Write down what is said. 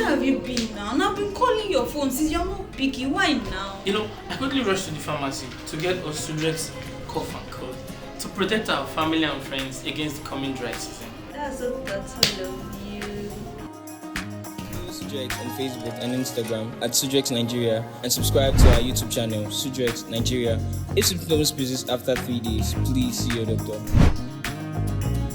have you been now? And I've been calling your phone since you're not picky. Why now? I quickly rushed to the pharmacy to get a Sudrex cough and cold to protect our family and friends against the coming dry season. That's so thoughtful of you. Follow Sudrex on Facebook and Instagram at Sudrex Nigeria and subscribe to our YouTube channel, Sudrex Nigeria. If symptoms persist after 3 days, please see your doctor.